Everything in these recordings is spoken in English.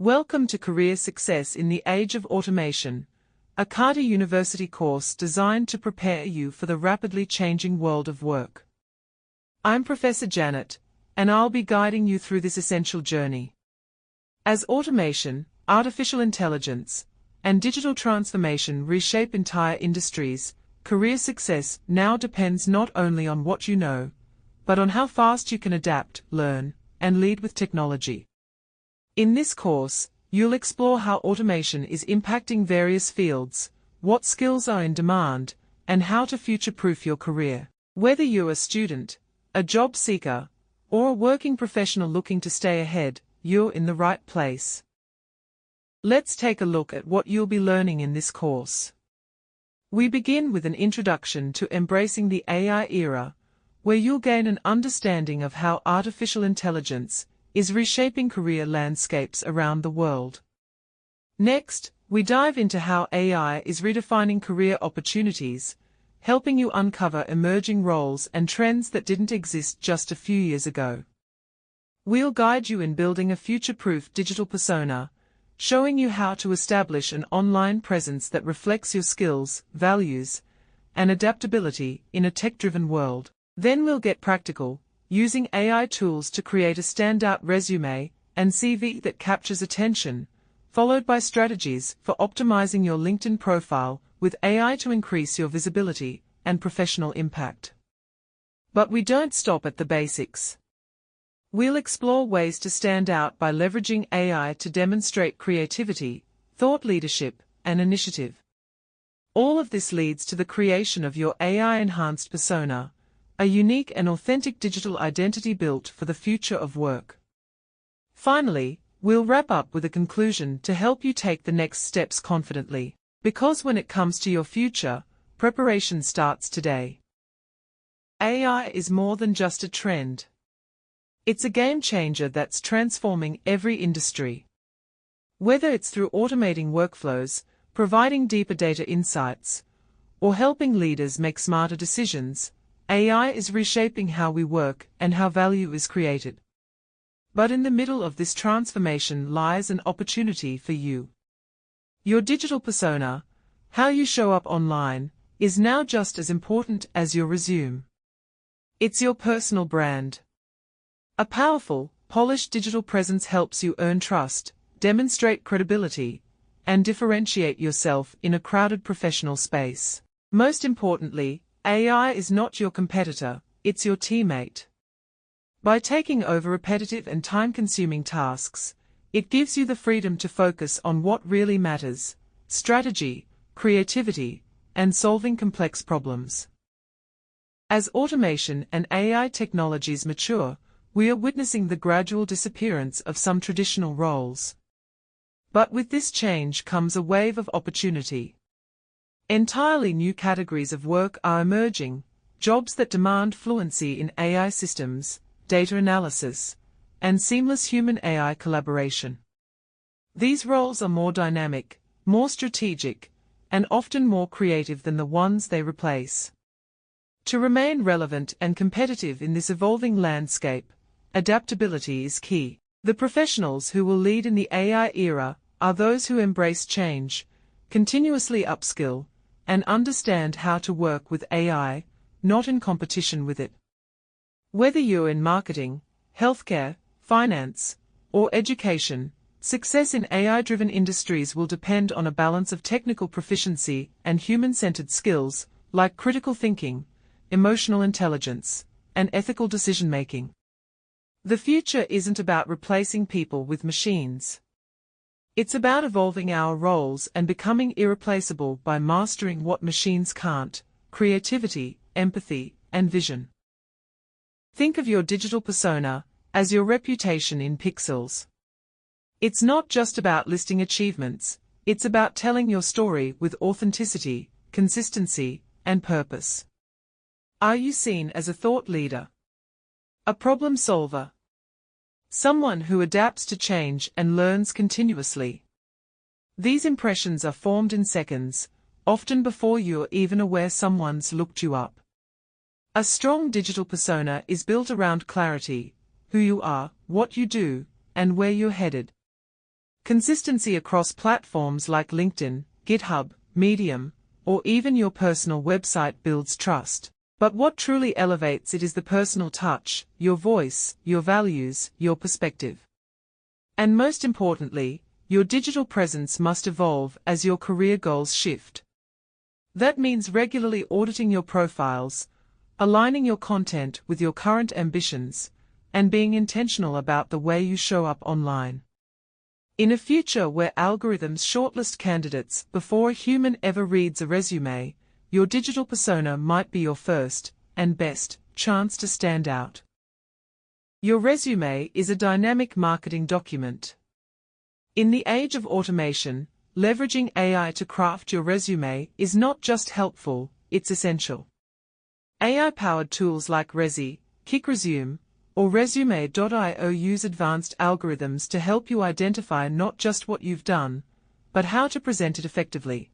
Welcome to Career Success in the Age of Automation, a Courte University course designed to prepare you for the rapidly changing world of work. I'm Professor Janet, and I'll be guiding you through this essential journey. As automation, artificial intelligence, and digital transformation reshape entire industries, career success now depends not only on what you know, but on how fast you can adapt, learn, and lead with technology. In this course, you'll explore how automation is impacting various fields, what skills are in demand, and how to future-proof your career. Whether you're a student, a job seeker, or a working professional looking to stay ahead, you're in the right place. Let's take a look at what you'll be learning in this course. We begin with an introduction to embracing the AI era, where you'll gain an understanding of how artificial intelligence is reshaping career landscapes around the world. Next, we dive into how AI is redefining career opportunities, helping you uncover emerging roles and trends that didn't exist just a few years ago. We'll guide you in building a future-proof digital persona, showing you how to establish an online presence that reflects your skills, values, and adaptability in a tech-driven world. Then we'll get practical, using AI tools to create a standout resume and CV that captures attention, followed by strategies for optimizing your LinkedIn profile with AI to increase your visibility and professional impact. But we don't stop at the basics. We'll explore ways to stand out by leveraging AI to demonstrate creativity, thought leadership, and initiative. All of this leads to the creation of your AI-enhanced persona, a unique and authentic digital identity built for the future of work. Finally, we'll wrap up with a conclusion to help you take the next steps confidently. Because when it comes to your future, preparation starts today. AI is more than just a trend. It's a game changer that's transforming every industry. Whether it's through automating workflows, providing deeper data insights, or helping leaders make smarter decisions, AI is reshaping how we work and how value is created. But in the middle of this transformation lies an opportunity for you. Your digital persona, how you show up online, is now just as important as your resume. It's your personal brand. A powerful, polished digital presence helps you earn trust, demonstrate credibility, and differentiate yourself in a crowded professional space. Most importantly, AI is not your competitor, it's your teammate. By taking over repetitive and time-consuming tasks, it gives you the freedom to focus on what really matters: strategy, creativity, and solving complex problems. As automation and AI technologies mature, we are witnessing the gradual disappearance of some traditional roles. But with this change comes a wave of opportunity. Entirely new categories of work are emerging, jobs that demand fluency in AI systems, data analysis, and seamless human-AI collaboration. These roles are more dynamic, more strategic, and often more creative than the ones they replace. To remain relevant and competitive in this evolving landscape, adaptability is key. The professionals who will lead in the AI era are those who embrace change, continuously upskill, and understand how to work with AI, not in competition with it. Whether you're in marketing, healthcare, finance, or education, success in AI-driven industries will depend on a balance of technical proficiency and human-centered skills, like critical thinking, emotional intelligence, and ethical decision-making. The future isn't about replacing people with machines. It's about evolving our roles and becoming irreplaceable by mastering what machines can't: creativity, empathy, and vision. Think of your digital persona as your reputation in pixels. It's not just about listing achievements, it's about telling your story with authenticity, consistency, and purpose. Are you seen as a thought leader? A problem solver? Someone who adapts to change and learns continuously? These impressions are formed in seconds, often before you're even aware someone's looked you up. A strong digital persona is built around clarity: who you are, what you do, and where you're headed. Consistency across platforms like LinkedIn, GitHub, Medium, or even your personal website builds trust. But what truly elevates it is the personal touch, your voice, your values, your perspective. And most importantly, your digital presence must evolve as your career goals shift. That means regularly auditing your profiles, aligning your content with your current ambitions, and being intentional about the way you show up online. In a future where algorithms shortlist candidates before a human ever reads a resume, your digital persona might be your first, and best, chance to stand out. Your resume is a dynamic marketing document. In the age of automation, leveraging AI to craft your resume is not just helpful, it's essential. AI-powered tools like Resi, KickResume, or Resume.io use advanced algorithms to help you identify not just what you've done, but how to present it effectively.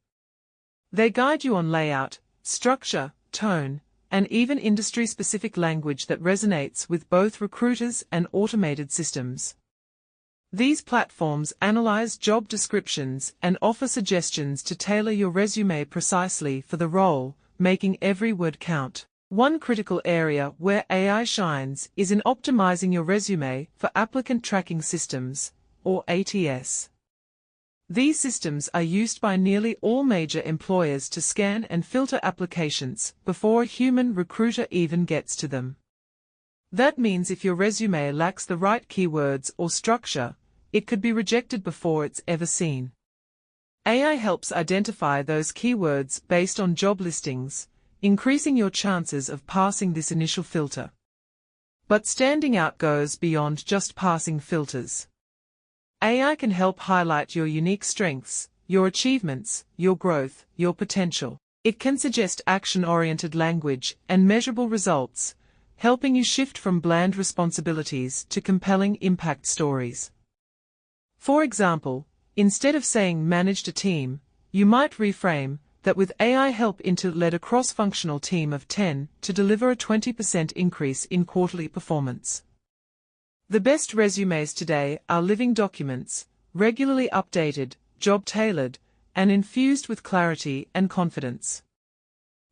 They guide you on layout, structure, tone, and even industry-specific language that resonates with both recruiters and automated systems. These platforms analyze job descriptions and offer suggestions to tailor your resume precisely for the role, making every word count. One critical area where AI shines is in optimizing your resume for applicant tracking systems, or ATS. These systems are used by nearly all major employers to scan and filter applications before a human recruiter even gets to them. That means if your resume lacks the right keywords or structure, it could be rejected before it's ever seen. AI helps identify those keywords based on job listings, increasing your chances of passing this initial filter. But standing out goes beyond just passing filters. AI can help highlight your unique strengths, your achievements, your growth, your potential. It can suggest action-oriented language and measurable results, helping you shift from bland responsibilities to compelling impact stories. For example, instead of saying managed a team, you might reframe that with AI help led a cross-functional team of 10 to deliver a 20% increase in quarterly performance. The best resumes today are living documents, regularly updated, job-tailored, and infused with clarity and confidence.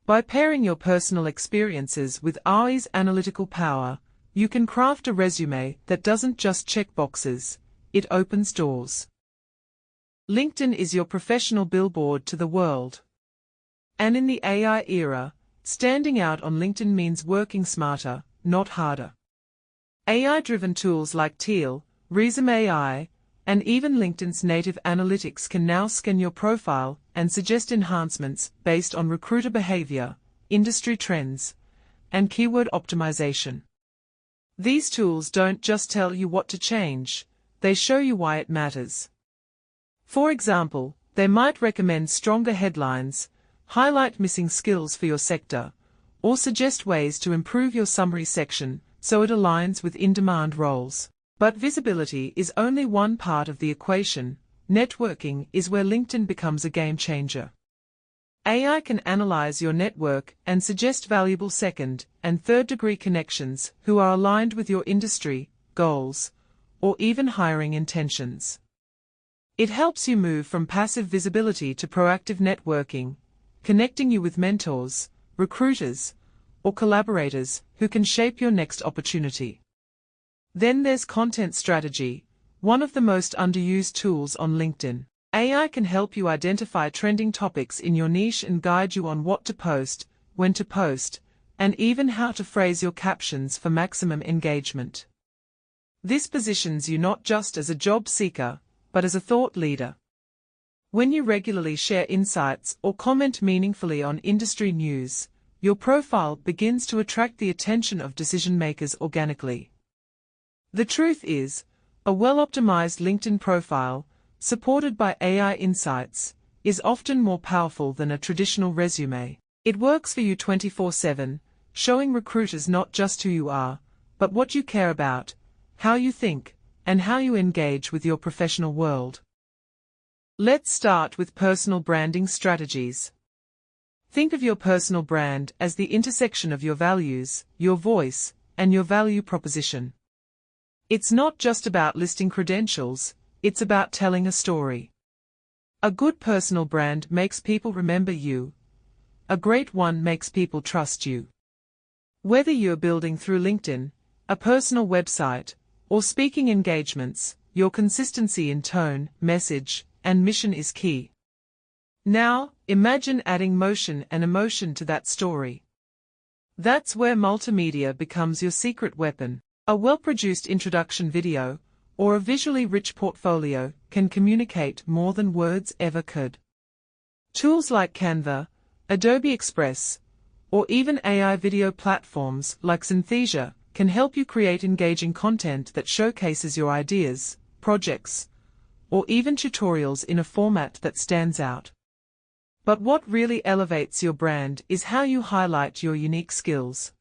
By pairing your personal experiences with AI's analytical power, you can craft a resume that doesn't just check boxes, it opens doors. LinkedIn is your professional billboard to the world. And in the AI era, standing out on LinkedIn means working smarter, not harder. AI-driven tools like Teal, Resume AI, and even LinkedIn's native analytics can now scan your profile and suggest enhancements based on recruiter behavior, industry trends, and keyword optimization. These tools don't just tell you what to change, they show you why it matters. For example, they might recommend stronger headlines, highlight missing skills for your sector, or suggest ways to improve your summary section so it aligns with in-demand roles. But visibility is only one part of the equation. Networking is where LinkedIn becomes a game changer. AI can analyze your network and suggest valuable second- and third-degree connections who are aligned with your industry, goals, or even hiring intentions. It helps you move from passive visibility to proactive networking, connecting you with mentors, recruiters, or collaborators who can shape your next opportunity. Then there's content strategy, one of the most underused tools on LinkedIn. AI can help you identify trending topics in your niche and guide you on what to post, when to post, and even how to phrase your captions for maximum engagement. This positions you not just as a job seeker, but as a thought leader. When you regularly share insights or comment meaningfully on industry news, your profile begins to attract the attention of decision-makers organically. The truth is, a well-optimized LinkedIn profile, supported by AI insights, is often more powerful than a traditional resume. It works for you 24/7, showing recruiters not just who you are, but what you care about, how you think, and how you engage with your professional world. Let's start with personal branding strategies. Think of your personal brand as the intersection of your values, your voice, and your value proposition. It's not just about listing credentials, it's about telling a story. A good personal brand makes people remember you. A great one makes people trust you. Whether you're building through LinkedIn, a personal website, or speaking engagements, your consistency in tone, message, and mission is key. Now, imagine adding motion and emotion to that story. That's where multimedia becomes your secret weapon. A well-produced introduction video, or a visually rich portfolio, can communicate more than words ever could. Tools like Canva, Adobe Express, or even AI video platforms like Synthesia can help you create engaging content that showcases your ideas, projects, or even tutorials in a format that stands out. But what really elevates your brand is how you highlight your unique skills.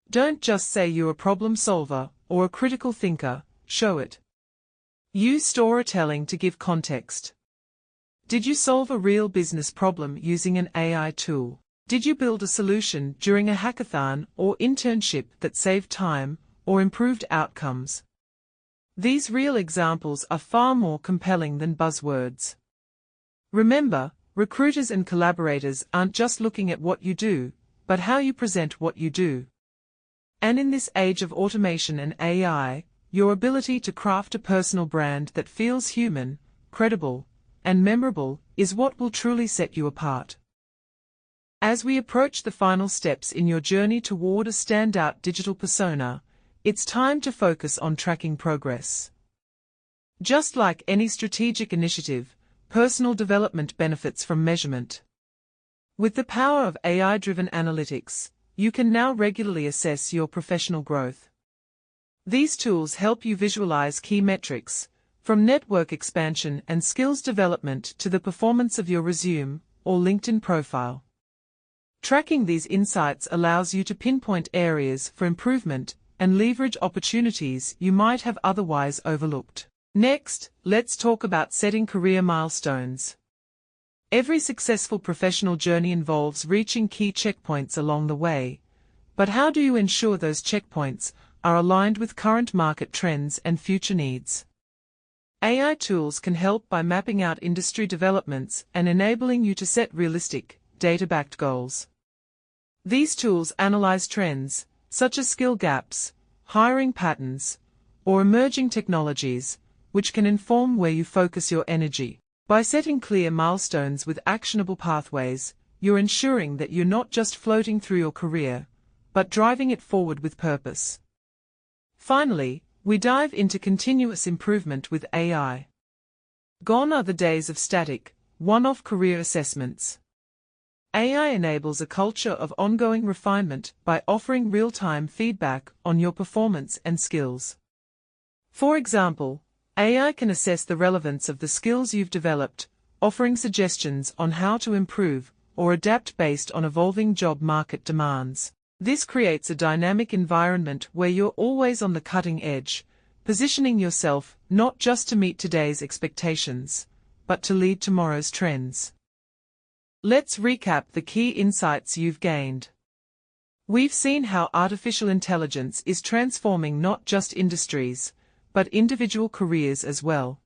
Don't just say you're a problem solver or a critical thinker, show it. Use storytelling to give context. Did you solve a real business problem using an AI tool? Did you build a solution during a hackathon or internship that saved time or improved outcomes? These real examples are far more compelling than buzzwords. Remember, recruiters and collaborators aren't just looking at what you do, but how you present what you do. And in this age of automation and AI, your ability to craft a personal brand that feels human, credible, and memorable is what will truly set you apart. As we approach the final steps in your journey toward a standout digital persona, it's time to focus on tracking progress. Just like any strategic initiative, personal development benefits from measurement. With the power of AI-driven analytics, you can now regularly assess your professional growth. These tools help you visualize key metrics, from network expansion and skills development to the performance of your resume or LinkedIn profile. Tracking these insights allows you to pinpoint areas for improvement and leverage opportunities you might have otherwise overlooked. Next, let's talk about setting career milestones. Every successful professional journey involves reaching key checkpoints along the way. But how do you ensure those checkpoints are aligned with current market trends and future needs? AI tools can help by mapping out industry developments and enabling you to set realistic, data-backed goals. These tools analyze trends, such as skill gaps, hiring patterns, or emerging technologies, which can inform where you focus your energy. By setting clear milestones with actionable pathways, you're ensuring that you're not just floating through your career, but driving it forward with purpose. Finally, we dive into continuous improvement with AI. Gone are the days of static, one-off career assessments. AI enables a culture of ongoing refinement by offering real-time feedback on your performance and skills. For example, AI can assess the relevance of the skills you've developed, offering suggestions on how to improve or adapt based on evolving job market demands. This creates a dynamic environment where you're always on the cutting edge, positioning yourself not just to meet today's expectations, but to lead tomorrow's trends. Let's recap the key insights you've gained. We've seen how artificial intelligence is transforming not just industries, but individual careers as well.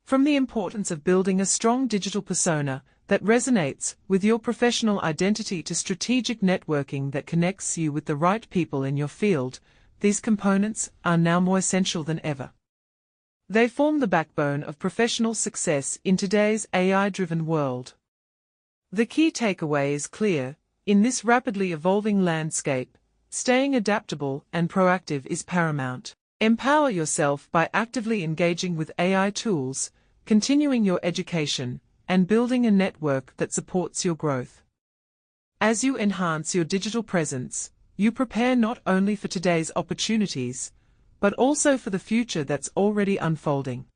From the importance of building a strong digital persona that resonates with your professional identity to strategic networking that connects you with the right people in your field, these components are now more essential than ever. They form the backbone of professional success in today's AI-driven world. The key takeaway is clear: in this rapidly evolving landscape, staying adaptable and proactive is paramount. Empower yourself by actively engaging with AI tools, continuing your education, and building a network that supports your growth. As you enhance your digital presence, you prepare not only for today's opportunities, but also for the future that's already unfolding.